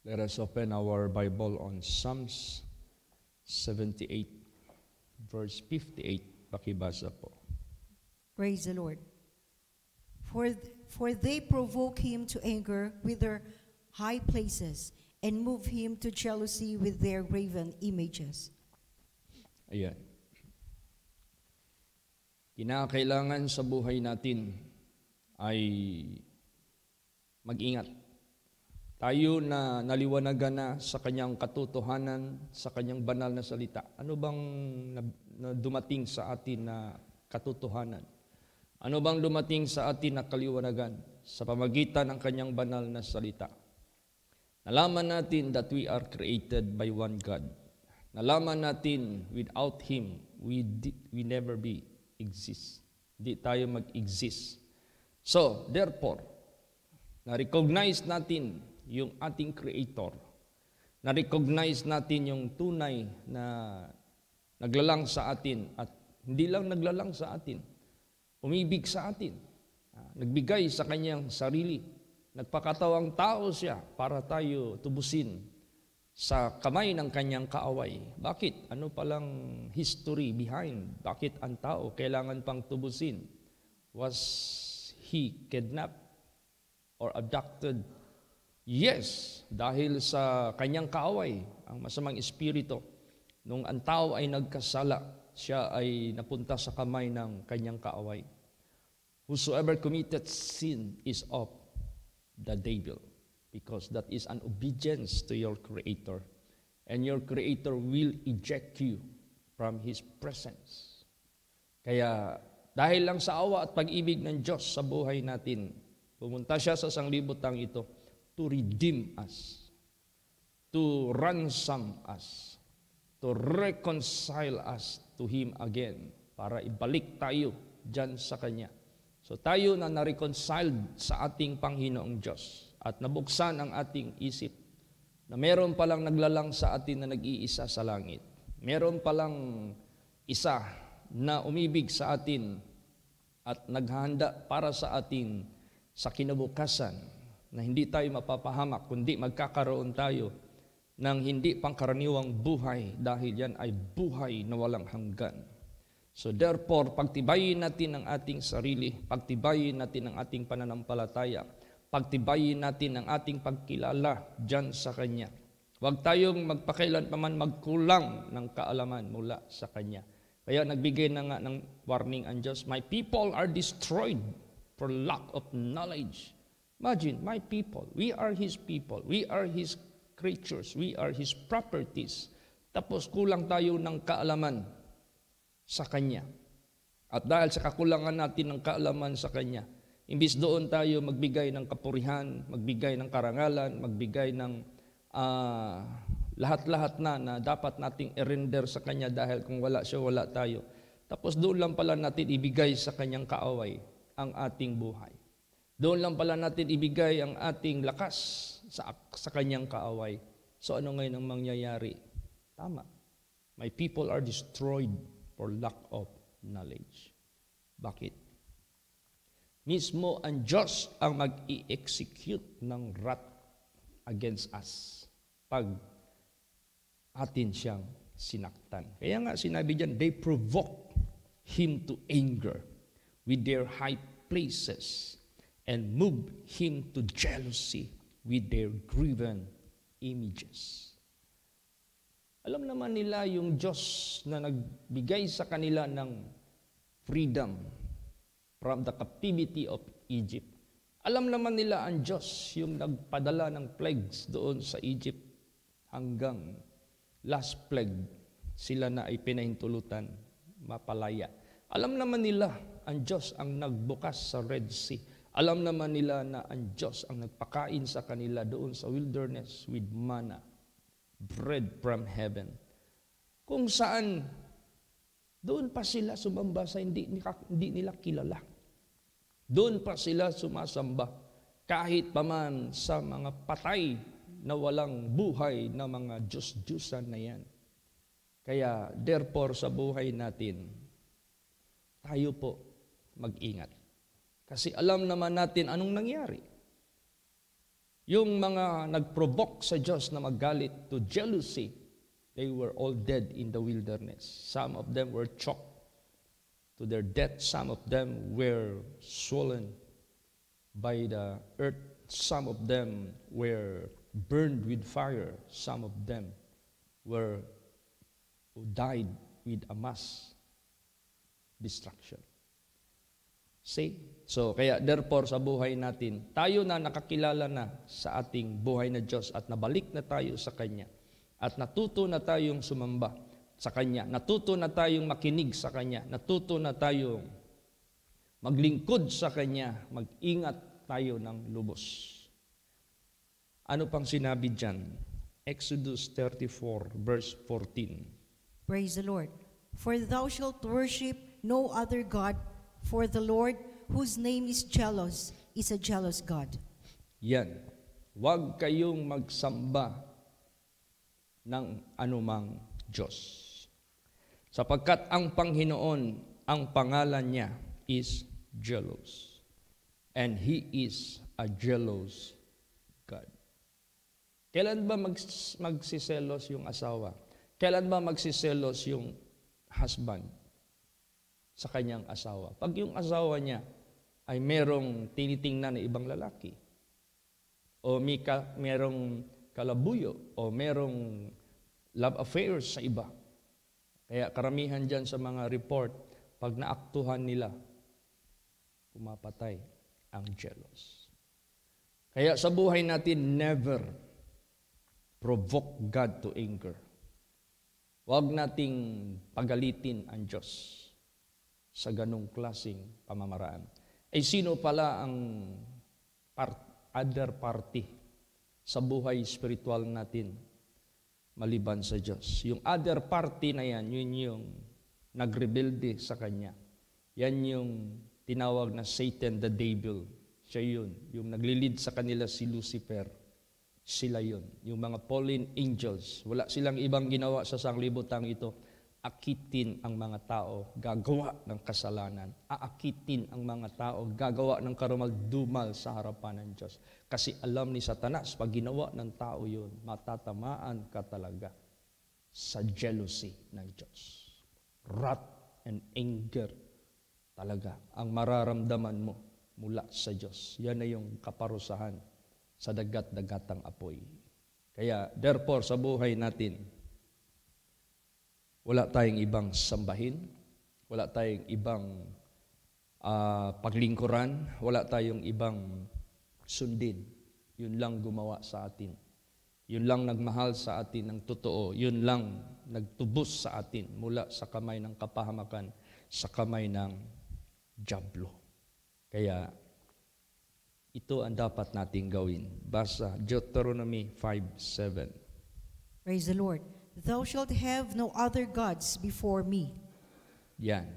Let us open our Bible on Psalms 78, verse 58. Pakibasa po. Praise the Lord. For they provoke him to anger with their high places and move him to jealousy with their graven images. Ayan. Kinakailangan sa buhay natin ay mag-ingat. Tayo na naliwanagan na sa kanyang katotohanan, sa kanyang banal na salita. Ano bang na dumating sa atin na katotohanan? Ano bang dumating sa atin na kaliwanagan sa pamagitan ng kanyang banal na salita? Nalaman natin that we are created by one God. Nalaman natin without Him, we never exist. Hindi tayo mag-exist. So, therefore, na-recognize natin yung ating Creator. Na-recognize natin yung tunay na naglalang sa atin at hindi lang naglalang sa atin, umibig sa atin. Nagbigay sa kanyang sarili. Nagpakatawang tao siya para tayo tubusin sa kamay ng kanyang kaaway. Bakit? Ano palang history behind? Bakit ang tao kailangan pang tubusin? Was he kidnapped or abducted? Yes, dahil sa kanyang kaaway, ang masamang espiritu. Nung ang tao ay nagkasala, siya ay napunta sa kamay ng kanyang kaaway. Whosoever committed sin is of the devil, because that is an obedience to your Creator. And your Creator will eject you from His presence. Kaya dahil lang sa awa at pag-ibig ng Diyos sa buhay natin, pumunta siya sa sanglibutang ito to redeem us, to ransom us, to reconcile us to Him again, para ibalik tayo dyan sa Kanya. So tayo na na-reconciled sa ating Panginoong Diyos at nabuksan ang ating isip na meron palang naglalang sa atin na nag-iisa sa langit. Meron palang isa na umibig sa atin at naghahanda para sa atin sa kinabukasan na hindi tayo mapapahamak, kundi magkakaroon tayo ng hindi pangkaraniwang buhay dahil yan ay buhay na walang hanggan. So therefore, pagtibayin natin ang ating sarili, pagtibayin natin ang ating pananampalataya, pagtibayin natin ang ating pagkilala dyan sa Kanya. Huwag tayong magpakailanman magkulang ng kaalaman mula sa Kanya. Kaya nagbigay na nga ng warning ang Diyos, my people are destroyed for lack of knowledge. Imagine, my people, we are His people, we are His creatures, we are His properties. Tapos kulang tayo ng kaalaman sa Kanya. At dahil sa kakulangan natin ng kaalaman sa Kanya, imbis doon tayo magbigay ng kapurihan, magbigay ng karangalan, magbigay ng lahat-lahat na dapat nating i-render sa Kanya dahil kung wala siya, wala tayo. Tapos doon lang pala natin ibigay sa Kanyang kaaway ang ating buhay. Doon lang pala natin ibigay ang ating lakas sa Kanyang kaaway. So ano ngayon ang mangyayari? Tama. My people are destroyed for lack of knowledge. Bakit? Mismo ang Diyos ang mag-i-execute ng wrath against us pag atin siyang sinaktan. Kaya nga sinabi diyan, they provoke Him to anger with their high places and move Him to jealousy with their graven images. Alam naman nila yung Diyos na nagbigay sa kanila ng freedom from the captivity of Egypt. Alam naman nila ang Diyos yung nagpadala ng plagues doon sa Egypt hanggang last plague sila na ay pinahintulutan, mapalaya. Alam naman nila ang Diyos ang nagbukas sa Red Sea. Alam naman nila na ang Diyos ang nagpakain sa kanila doon sa wilderness with manna, bread from heaven. Kung saan, doon pa sila sumamba sa hindi nila kilala. Doon pa sila sumasamba kahit paman sa mga patay na walang buhay na mga Diyos-Diyusan na yan. Kaya therefore sa buhay natin, tayo po mag-ingat. Kasi alam naman natin anong nangyari. Yung mga nag-provoke sa Diyos na magalit to jealousy, they were all dead in the wilderness. Some of them were choked to their death. Some of them were swollen by the earth. Some of them were burned with fire. Some of them who died with a mass destruction. See? So, kaya therefore sa buhay natin, tayo na nakakilala na sa ating buhay na Diyos at nabalik na tayo sa Kanya at natuto na tayong sumamba sa Kanya, natuto na tayong makinig sa Kanya, natuto na tayong maglingkod sa Kanya, mag-ingat tayo ng lubos. Ano pang sinabi dyan? Exodus 34 verse 14. Praise the Lord. For thou shalt worship no other God, for the Lord, whose name is jealous, is a jealous God. Yan. Huwag kayong magsamba ng anumang Diyos. Sapagkat ang Panginoon, ang pangalan niya is jealous. And He is a jealous God. Kailan ba magsiselos yung asawa? Kailan ba magsiselos yung husband sa kanyang asawa? Pag yung asawa niya ay merong tinitingnan na ibang lalaki, o merong kalabuyo, o merong love affairs sa iba. Kaya karamihan dyan sa mga report, pag naaktuhan nila, pumapatay ang jealous. Kaya sa buhay natin, never provoke God to anger. Huwag nating pagalitin ang Diyos sa ganong klaseng pamamaraan. Ay sino pala ang other party sa buhay spiritual natin maliban sa Diyos? Yung other party na yan, yun yung nagrebelde sa Kanya. Yan yung tinawag na Satan, the devil. Siya yun. Yung naglilid sa kanila si Lucifer. Sila yun. Yung mga fallen angels. Wala silang ibang ginawa sa sanglibutang ito. Akitin ang mga tao, gagawa ng kasalanan. Aakitin ang mga tao, gagawa ng karumal-dumal sa harapan ng Diyos. Kasi alam ni Satanas, pag ginawa ng tao yun, matatamaan ka talaga sa jealousy ng Diyos. Wrath and anger talaga ang mararamdaman mo mula sa Diyos. Yan na yung kaparusahan sa dagat-dagatang apoy. Kaya, therefore, sa buhay natin, wala tayong ibang sambahin, wala tayong ibang paglingkuran, wala tayong ibang sundin. Yun lang gumawa sa atin. Yun lang nagmahal sa atin ng totoo. Yun lang nagtubos sa atin mula sa kamay ng kapahamakan, sa kamay ng dyablo. Kaya, ito ang dapat nating gawin. Basa Deuteronomy 5:7. Praise the Lord. Thou shalt have no other gods before me. Yan.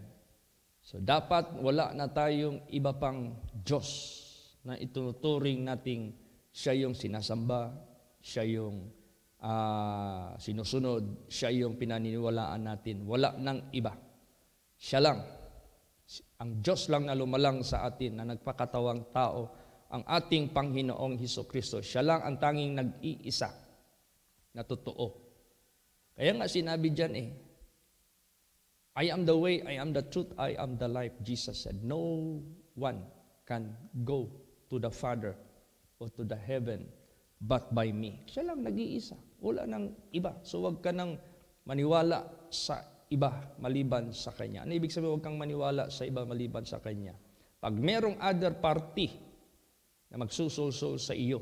So dapat wala na tayong iba pang Diyos na ituturing nating siya yung sinasamba, siya yung sinusunod, siya yung pinaniniwalaan natin. Wala nang iba. Siya lang. Ang Diyos lang na lumalang sa atin, na nagpakatawang tao, ang ating Panginoong Hesukristo. Siya lang ang tanging nag-iisa na totoo. Kaya nga sinabi dyan I am the way, I am the truth, I am the life. Jesus said, no one can go to the Father or to the heaven but by me. Siya lang nag-iisa. Wala nang iba. So wag ka nang maniwala sa iba maliban sa Kanya. Ano ibig sabihin, wag kang maniwala sa iba maliban sa Kanya? Pag merong other party na magsusulsul sa iyo,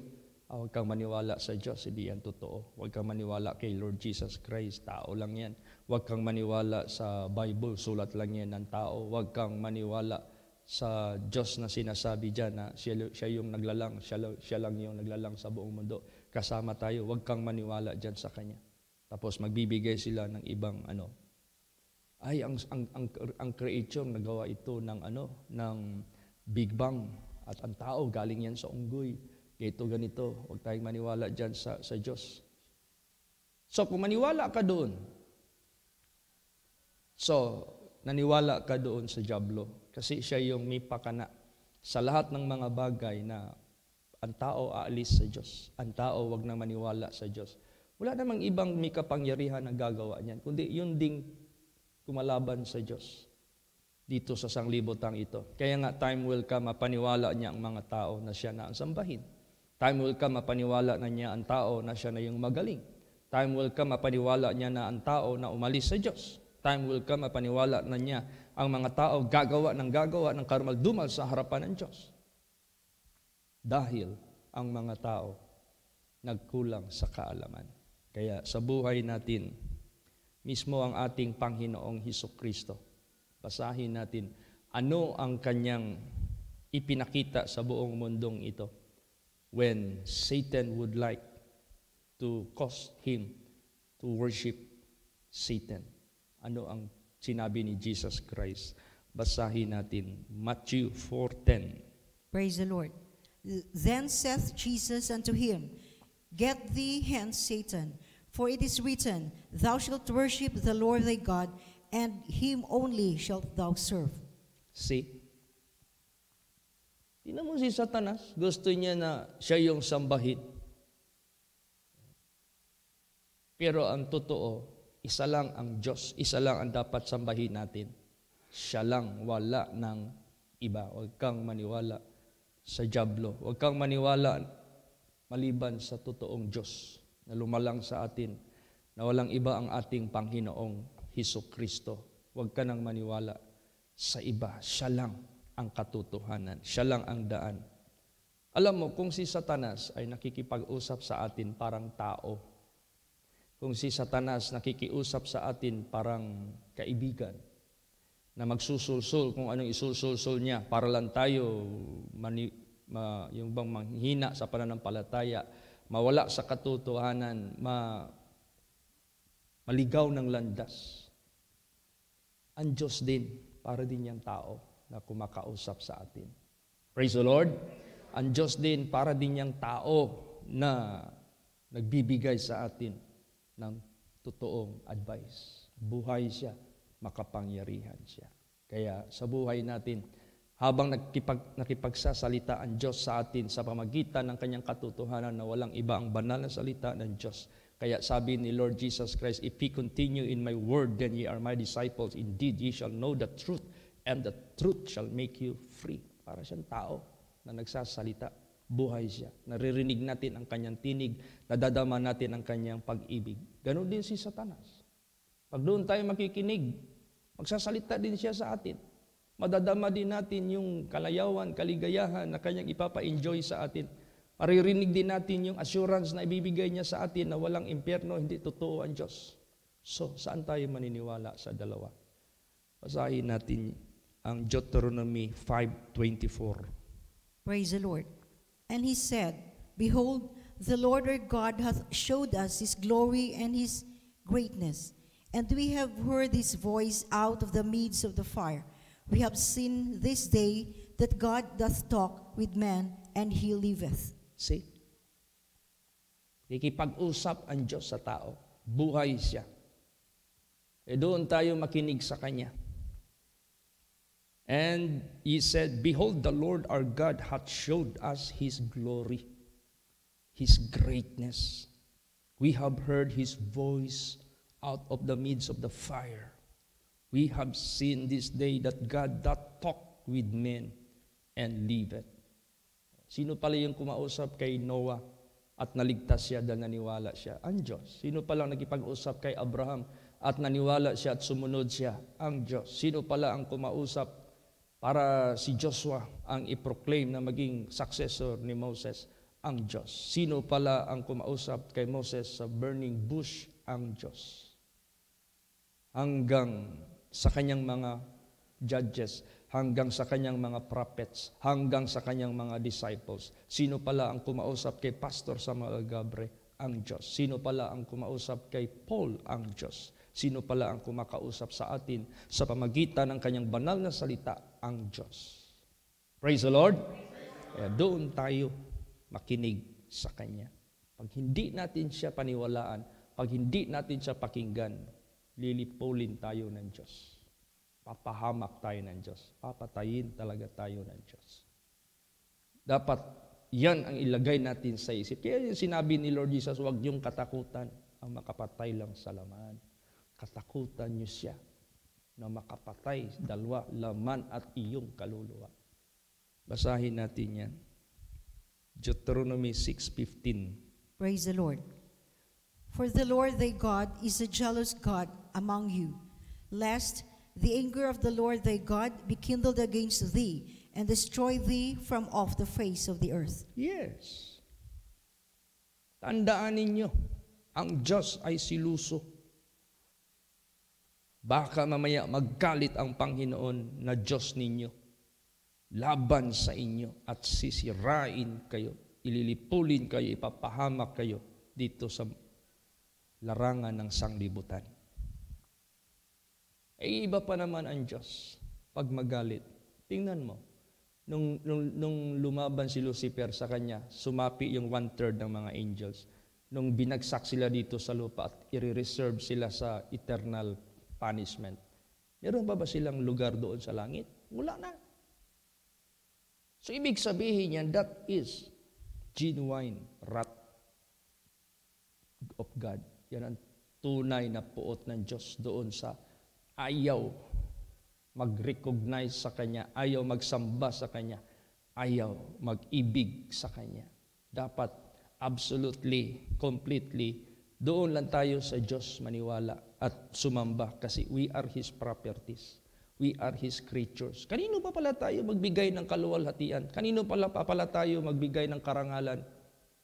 huwag kang maniwala sa Diyos, hindi yan totoo. Huwag kang maniwala kay Lord Jesus Christ, tao lang yan. Huwag kang maniwala sa Bible, sulat lang yan ng tao. Huwag kang maniwala sa Diyos na sinasabi dyan na siya yung naglalang, siya lang yung naglalang sa buong mundo. Kasama tayo, huwag kang maniwala dyan sa Kanya. Tapos magbibigay sila ng ibang ang creation nagawa ito ng Big Bang. At ang tao, galing yan sa unggoy. Ganito. Huwag tayong maniwala dyan sa Diyos. So, kung maniwala ka doon, naniwala ka doon sa dyablo. Kasi siya yung may pakana sa lahat ng mga bagay na Ang tao aalis sa Diyos. Ang tao wag na maniwala sa Diyos. Wala namang ibang may kapangyarihan na gagawa niyan, kundi yun ding kumalaban sa Diyos dito sa sanglibotang ito. Kaya nga, time will come, mapaniwala niya ang mga tao na siya na ang sambahin. Time will come, mapaniwala na niya ang tao na siya na yung magaling. Time will come, mapaniwala niya na ang tao na umalis sa Diyos. Time will come, mapaniwala na niya ang mga tao gagawa ng karumal-dumal sa harapan ng Diyos. Dahil ang mga tao nagkulang sa kaalaman. Kaya sa buhay natin, mismo ang ating Panginoong Hesukristo, basahin natin, ano ang kanyang ipinakita sa buong mundong ito when Satan would like to cause him to worship Satan. Ano ang sinabi ni Jesus Christ? Basahin natin, Matthew 4:10. Praise the Lord. Then saith Jesus unto him, Get thee hence, Satan, for it is written, Thou shalt worship the Lord thy God, and him only shalt thou serve. See? Tingnan mo si Satanas, gusto niya na siya yung sambahin. Pero ang totoo, isa lang ang Diyos, isa lang ang dapat sambahin natin. Siya lang, wala ng iba. Huwag kang maniwala sa dyablo. Huwag kang maniwala maliban sa totoong Diyos na lumalang sa atin, na walang iba ang ating Panginoong Hesukristo. Huwag ka nang maniwala sa iba. Siya lang ang katotohanan. Siya lang ang daan. Alam mo, kung si Satanas ay nakikipag-usap sa atin parang tao, kung si Satanas nakikiusap sa atin parang kaibigan, na magsusulsul kung anong isusulsul niya para lang tayo yung bang manghina sa pananampalataya, mawala sa katotohanan, maligaw ng landas. Ang Diyos din, para din yung tao na kumakausap sa atin. Praise the Lord. Ang Diyos din, para din yung tao na nagbibigay sa atin ng totoong advice. Buhay siya, makapangyarihan siya. Kaya sa buhay natin, habang nakipagsasalita ang Diyos sa atin sa pamagitan ng kanyang katotohanan na walang iba ang banal na salita ng Diyos. Kaya sabi ni Lord Jesus Christ, If ye continue in my word, then ye are my disciples. Indeed, ye shall know the truth, and the truth shall make you free. Para siyang tao na nagsasalita, buhay siya. Naririnig natin ang kanyang tinig, nadadama natin ang kanyang pag-ibig. Ganon din si Satanas. Pag doon tayo makikinig, magsasalita din siya sa atin. Madadama din natin yung kalayawan, kaligayahan na kanyang ipapa-enjoy sa atin. Maririnig din natin yung assurance na ibibigay niya sa atin na walang impyerno, hindi totoo ang Diyos. So, saan tayo maniniwala sa dalawa? Basahin natin ang Deuteronomy 5:24. Praise the Lord. And he said, Behold, the Lord our God hath showed us his glory and his greatness, and we have heard his voice out of the midst of the fire. We have seen this day that God doth talk with man, and he liveth. See? Nakikipag-usap ang Diyos sa tao. Buhay siya. Doon tayo makinig sa Kanya. And he said, Behold, the Lord our God hath showed us his glory, his greatness. We have heard his voice out of the midst of the fire. We have seen this day that God doth talk with men and liveth. Sino pala yung kumausap kay Noah at naligtas siya dahil naniwala siya? Ang Diyos. Sino pala ang nakipag-usap kay Abraham at naniwala siya at sumunod siya? Ang Diyos. Sino pala ang kumausap para si Joshua ang i-proclaim na maging successor ni Moses? Ang Diyos. Sino pala ang kumausap kay Moses sa burning bush? Ang Diyos. Hanggang sa kanyang mga judges, hanggang sa kanyang mga prophets, hanggang sa kanyang mga disciples. Sino pala ang kumausap kay Pastor Samuel Gabre? Ang Diyos. Sino pala ang kumausap kay Paul? Ang Diyos. Sino pala ang kumakausap sa atin sa pamagitan ng kanyang banal na salita? Ang Diyos. Praise the Lord. Kaya doon tayo makinig sa Kanya. Pag hindi natin siya paniwalaan, pag hindi natin siya pakinggan, lilipulin tayo ng Diyos. Papahamak tayo ng Diyos. Papatayin talaga tayo ng Diyos. Dapat yan ang ilagay natin sa isip. Kaya yung sinabi ni Lord Jesus, huwag niyong katakutan ang makapatay lang sa laman. Katakutan niyo siya na makapatay, dalawa, laman at iyong kaluluwa. Basahin natin yan. Deuteronomy 6:15. Praise the Lord. For the Lord thy God is a jealous God among you, lest the anger of the Lord thy God be kindled against thee, and destroy thee from off the face of the earth. Yes. Tandaan ninyo, ang Diyos ay siluso. Baka mamaya maggalit ang Panginoon na Diyos ninyo, laban sa inyo at sisirain kayo, ililipulin kayo, ipapahamak kayo dito sa larangan ng sanglibutan. Iba pa naman ang Diyos pag magalit. Tingnan mo, nung lumaban si Lucifer sa kanya, sumapi yung 1/3 ng mga angels. Nung binagsak sila dito sa lupa at i-reserve sila sa eternal punishment, meron ba silang lugar doon sa langit? Wala na. So, ibig sabihin yan, that is genuine wrath of God. Yan ang tunay na puot ng Diyos doon sa ayaw mag-recognize sa Kanya, ayaw magsamba sa Kanya, ayaw mag-ibig sa Kanya. Dapat absolutely, completely, doon lang tayo sa Diyos maniwala at sumamba kasi we are His properties. We are His creatures. Kanino pa pala tayo magbigay ng kaluwalhatian? Kanino pala tayo magbigay ng karangalan?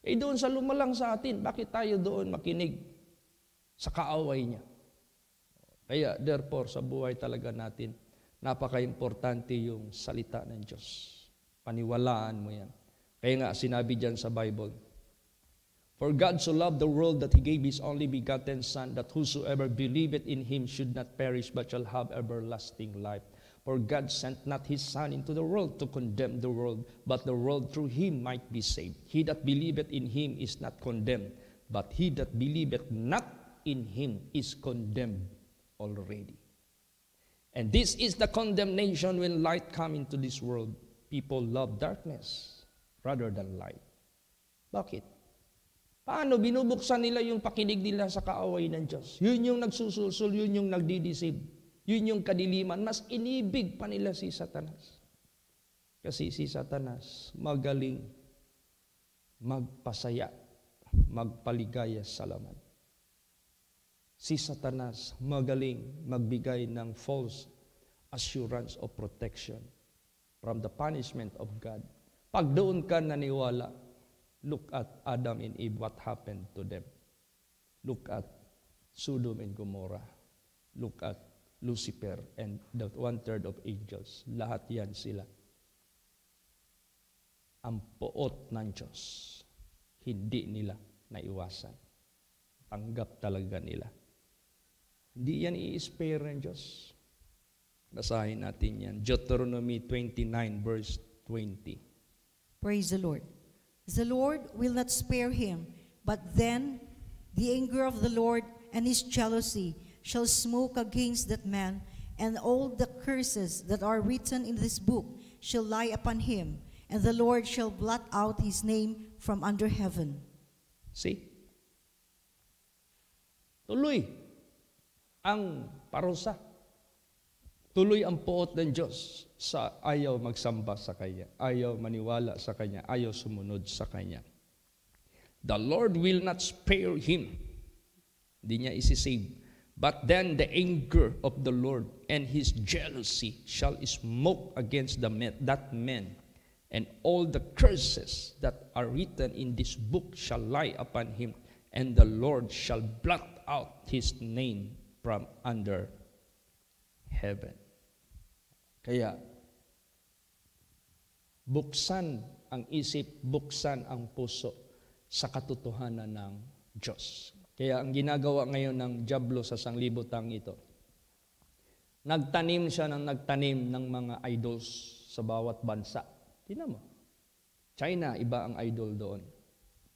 Doon sa lumalang sa atin, bakit tayo doon makinig sa kaaway niya? Kaya therefore, sa buhay talaga natin, napaka-importante yung salita ng Diyos. Paniwalaan mo yan. Kaya nga, sinabi dyan sa Bible, for God so loved the world that He gave His only begotten Son, that whosoever believeth in Him should not perish but shall have everlasting life. For God sent not His Son into the world to condemn the world, but the world through Him might be saved. He that believeth in Him is not condemned, but he that believeth not in Him is condemned already. And this is the condemnation when light come into this world. People love darkness rather than light. Bakit? Paano? Binubuksan nila yung pakinig nila sa kaaway ng Diyos. Yun yung nagsusulsul, yun yung nagdideceive. Yun yung kadiliman. Mas inibig pa nila si Satanas. Kasi si Satanas magaling magpasaya, magpaligaya sa laman. Si Satanas magaling magbigay ng false assurance of protection from the punishment of God. Pag doon ka naniwala, look at Adam and Eve, what happened to them. Look at Sodom and Gomorrah. Look at Lucifer and the 1/3 of angels. Lahat yan sila. Ang puot ng Diyos, hindi nila naiwasan. Tanggap talaga nila. Hindi yan i-spare ng Diyos. Basahin natin yan. Deuteronomy 29 verse 20. Praise the Lord. The Lord will not spare him, but then the anger of the Lord and His jealousy shall smoke against that man, and all the curses that are written in this book shall lie upon him, and the Lord shall blot out his name from under heaven. See? Tuloy ang parusa. Tuloy ang puot ng Diyos sa ayaw magsamba sa Kanya, ayaw maniwala sa Kanya, ayaw sumunod sa Kanya. The Lord will not spare him. Hindi niya isisave. But then the anger of the Lord and His jealousy shall smoke against that man, and all the curses that are written in this book shall lie upon him, and the Lord shall blot out his name from under heaven. Kaya, buksan ang isip, buksan ang puso sa katotohanan ng Diyos. Kaya ang ginagawa ngayon ng dyablo sa sanglibutang ito, nagtanim siya ng mga idols sa bawat bansa. Tingnan mo. China, iba ang idol doon.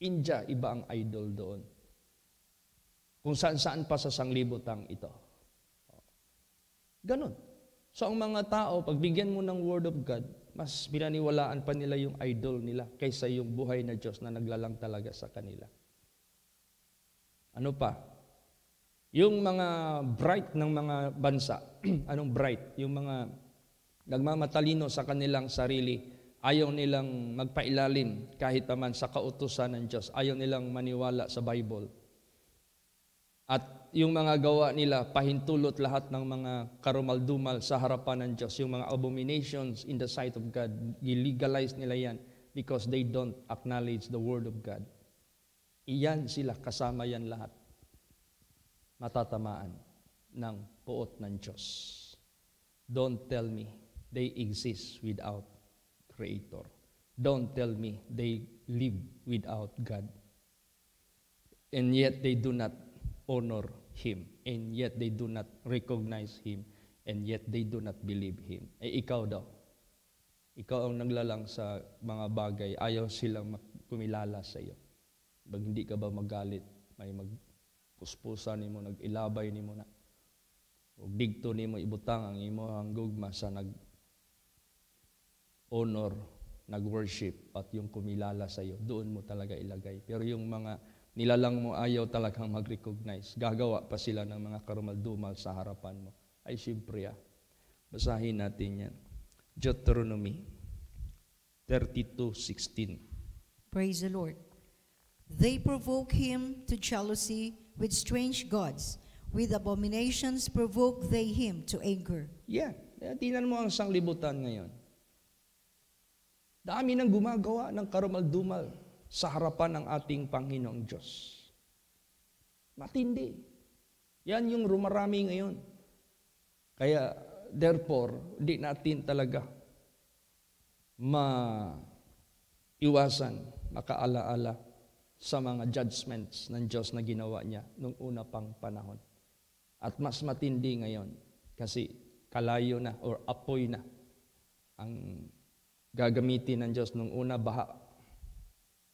India, iba ang idol doon. Kung saan-saan pa sa sanglibutang ito. Ganon. So ang mga tao, pagbigyan mo ng Word of God, Mas pinaniwalaan pa nila yung idol nila kaysa yung buhay na Diyos na naglalang talaga sa kanila. Ano pa? Yung mga bright ng mga bansa, anong bright? Yung mga nagmamatalino sa kanilang sarili, ayaw nilang magpailalim kahit naman sa kautusan ng Diyos. Ayaw nilang maniwala sa Bible. At yung mga gawa nila, pahintulot lahat ng mga karumaldumal sa harapan ng Diyos. Yung mga abominations in the sight of God, i-legalize nila yan because they don't acknowledge the Word of God. Iyan sila, kasama yan lahat. Matatamaan ng puot ng Diyos. Don't tell me they exist without Creator. Don't tell me they live without God. And yet they do not honor Him. And yet they do not recognize Him. And yet they do not believe Him. Ikaw daw. Ikaw ang naglalang sa mga bagay. Ayaw silang kumilala sa iyo. Pag hindi ka ba magalit, may magpuspusan nimo, nag-ilabay nimo na. O digto nimo ibutang ang imo ang gugma sa nag-honor, nag-worship at yung kumilala sa iyo. Doon mo talaga ilagay. Pero yung mga nilalang mo ayaw talagang mag-recognize. Gagawa pa sila ng mga karumaldumal sa harapan mo. Ay siyempre basahin natin yan. Deuteronomy 32:16. Praise the Lord. They provoke him to jealousy with strange gods. With abominations provoke they him to anger. Yeah. Tingnan mo ang sanglibutan ngayon. Dami nang gumagawa ng karumaldumal sa harapan ng ating Panginoong Diyos. Matindi. Yan yung rumarami ngayon. Kaya, therefore, di natin talaga maiwasan, makaalaala sa mga judgments ng Diyos na ginawa niya nung una pang panahon. At mas matindi ngayon kasi kalayo na or apoy na ang gagamitin ng Diyos nung una, baha.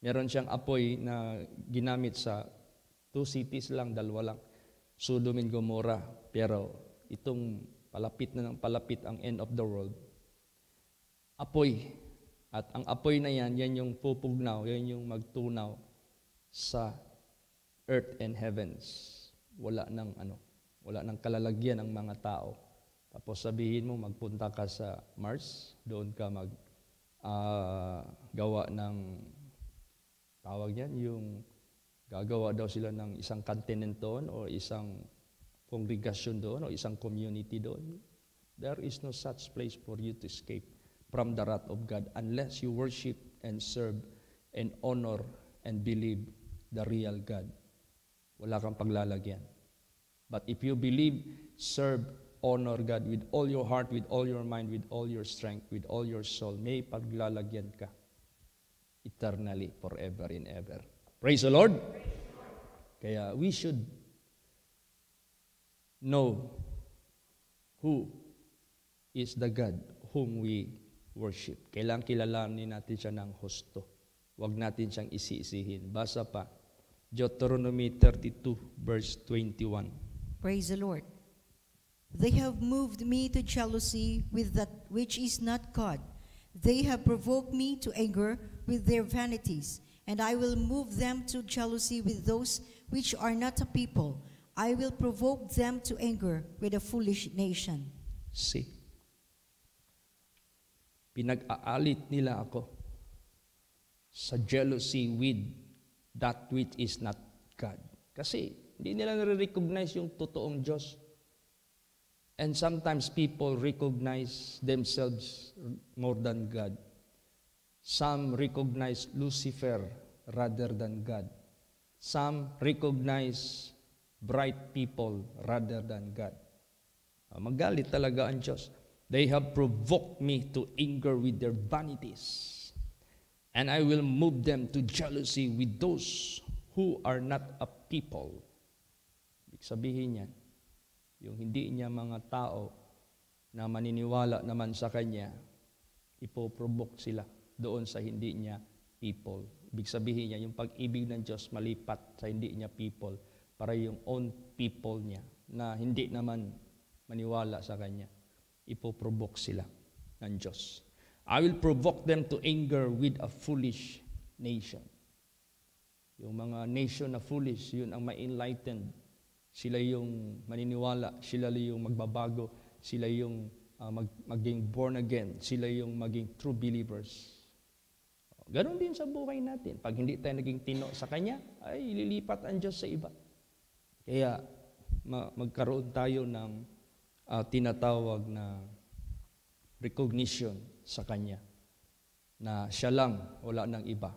Meron siyang apoy na ginamit sa 2 cities lang, 2 lang, Sodom and Gomorrah. Pero itong palapit na ng palapit ang end of the world, apoy. At ang apoy na yan yung pupugnaw, yan yung magtunaw sa earth and heavens. Wala nang kalalagyan ng mga tao. Tapos sabihin mo, magpunta ka sa Mars, doon ka gawa ng, tawag yan, yung gagawa daw sila ng isang continent doon o isang congregation doon o isang community doon. There is no such place for you to escape from the wrath of God unless you worship and serve and honor and believe the real God. Wala kang paglalagyan. But if you believe, serve, honor God with all your heart, with all your mind, with all your strength, with all your soul, may paglalagyan ka eternally, forever and ever. Praise the Lord! Kaya we should know who is the God whom we worship. Kailangan kilalanin natin siya ng husto. Huwag natin siyang isi-isihin. Basa pa, Deuteronomy 32, verse 21. Praise the Lord. They have moved me to jealousy with that which is not God. They have provoked me to anger with their vanities, and I will move them to jealousy with those which are not a people. I will provoke them to anger with a foolish nation. See, pinag-aalit nila ako sa jealousy with that which is not God. Kasi hindi nila nare-recognize yung totoong Diyos. And sometimes people recognize themselves more than God. Some recognize Lucifer rather than God. Some recognize bright people rather than God. Magalit talaga ang Diyos. They have provoked me to anger with their vanities. And I will move them to jealousy with those who are not a people. Ibig sabihin niyan, yung hindi niya mga tao na maniniwala naman sa Kanya, ipoprovoke sila doon sa hindi niya people. Ibig sabihin niya, yung pag-ibig ng Diyos malipat sa hindi niya people para yung own people niya na hindi naman maniwala sa Kanya, ipoprovoke sila ng Diyos. I will provoke them to anger with a foolish nation. Yung mga nation na foolish, yun ang ma-enlightened. Sila yung maniniwala, sila yung magbabago, sila yung maging born again, sila yung maging true believers. Ganon din sa buhay natin. Pag hindi tayo naging tino sa Kanya, ay lilipat ang Diyos sa iba. Kaya magkaroon tayo ng tinatawag na recognition sa Kanya na siya lang, wala nang iba.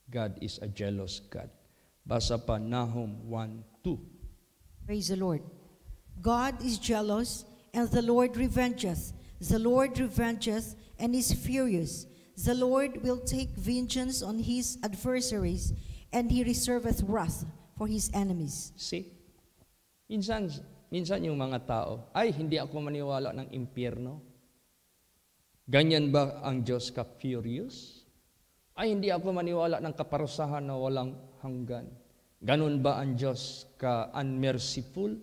God is a jealous God. Basa pa Nahum 1:2. Praise the Lord. God is jealous, and the Lord revengeth. The Lord revengeth, and is furious. The Lord will take vengeance on his adversaries, and he reserveth wrath for his enemies. See? Minsan yung mga tao, ay hindi ako maniwala ng impyerno. Ganyan ba ang Diyos ka-furious? Ay hindi ako maniwala ng kaparusahan na walang hanggan. Ganun ba ang Diyos ka-unmerciful?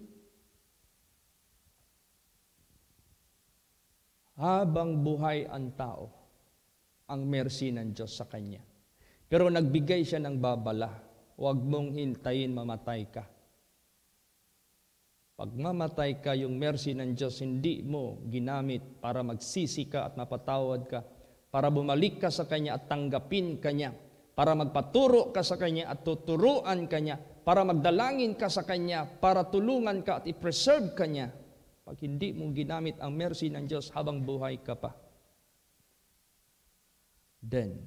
Habang buhay ang tao, ang mercy ng Diyos sa kanya. Pero nagbigay siya ng babala, huwag mong hintayin mamatay ka. Pag mamatay ka, yung mercy ng Diyos hindi mo ginamit para magsisi ka at mapatawad ka, para bumalik ka sa Kanya at tanggapin Kanya, para magpaturo ka sa Kanya at tuturuan Kanya, para magdalangin ka sa Kanya, para tulungan ka at i-preserve Kanya. Pag hindi mo ginamit ang mercy ng Diyos habang buhay ka pa, then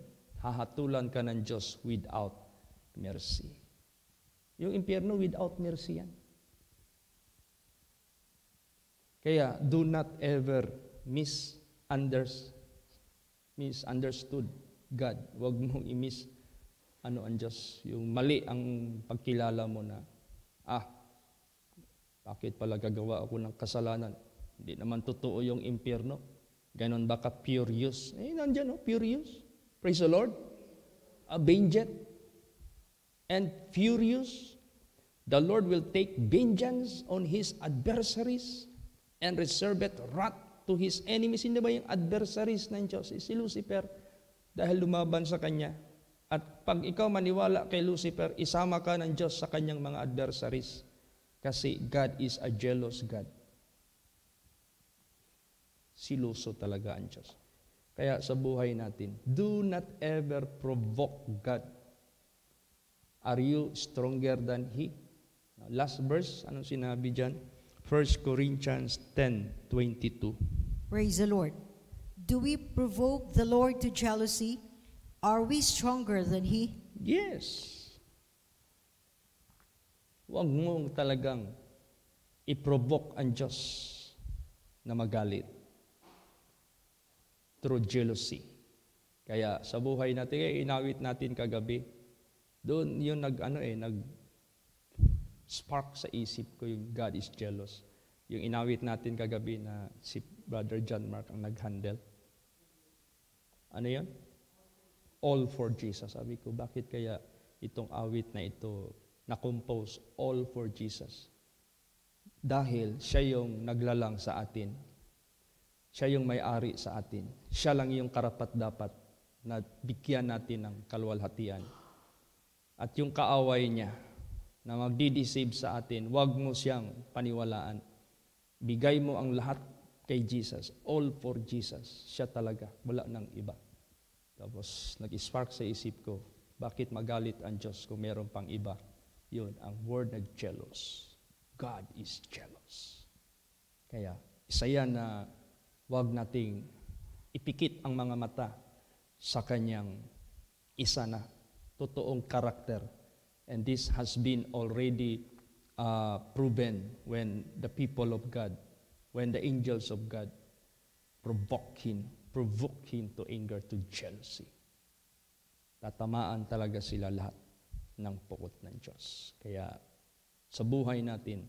hahatulan ka ng Diyos without mercy. Yung impyerno without mercy yan. Kaya, do not ever misunderstood God. Huwag mong i-miss ang Diyos. Yung mali ang pagkilala mo na, bakit pala gagawa ako ng kasalanan? Hindi naman totoo yung impyerno. Ganon ba ka furious? Nandyan, furious. Praise the Lord. Avenged and furious. The Lord will take vengeance on His adversaries and reserveth wrath to His enemies. Hindi ba yung adversaries ng Diyos? Si Lucifer, dahil lumaban sa Kanya. At pag ikaw maniwala kay Lucifer, isama ka ng Diyos sa Kanyang mga adversaries. Kasi God is a jealous God. Siluso talaga ang Diyos. Kaya sa buhay natin, do not ever provoke God. Are you stronger than He? Last verse, anong sinabi dyan? 1 Corinthians 10:22. Praise the Lord. Do we provoke the Lord to jealousy? Are we stronger than He? Yes. Huwag mong talagang i-provoke ang Diyos na magalit through jealousy. Kaya sa buhay natin, inawit natin kagabi, doon yung spark sa isip ko yung God is jealous. Yung inawit natin kagabi na si Brother John Mark ang nag-handle. Ano yun? All for Jesus. Sabi ko, bakit kaya itong awit na ito na-compose all for Jesus? Dahil siya yung naglalang sa atin. Siya yung may-ari sa atin. Siya lang yung karapat-dapat na bigyan natin ng kaluwalhatian. At yung kaaway niya na magdi-deceive sa atin, huwag mo siyang paniwalaan. Bigay mo ang lahat kay Jesus. All for Jesus. Siya talaga. Wala nang iba. Tapos nag-spark sa isip ko, bakit magalit ang Diyos kung meron pang iba? Yun, ang word na jealous. God is jealous. Kaya, isa yan na huwag nating ipikit ang mga mata sa kanyang isa na totoong karakter. And this has been already proven when the people of God, when the angels of God provoke him to anger, to jealousy. Tatamaan talaga sila lahat ng pukot ng Diyos. Kaya sa buhay natin,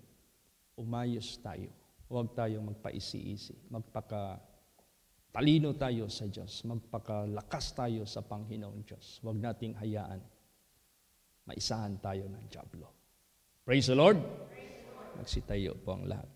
umayos tayo. Huwag tayong magpaisi-isi. Magpakatalino tayo sa Diyos. Magpakalakas tayo sa Panginoong Diyos. Huwag nating hayaan maisahan tayo ng dyablo. Praise the Lord! Magsitayo po ang lahat.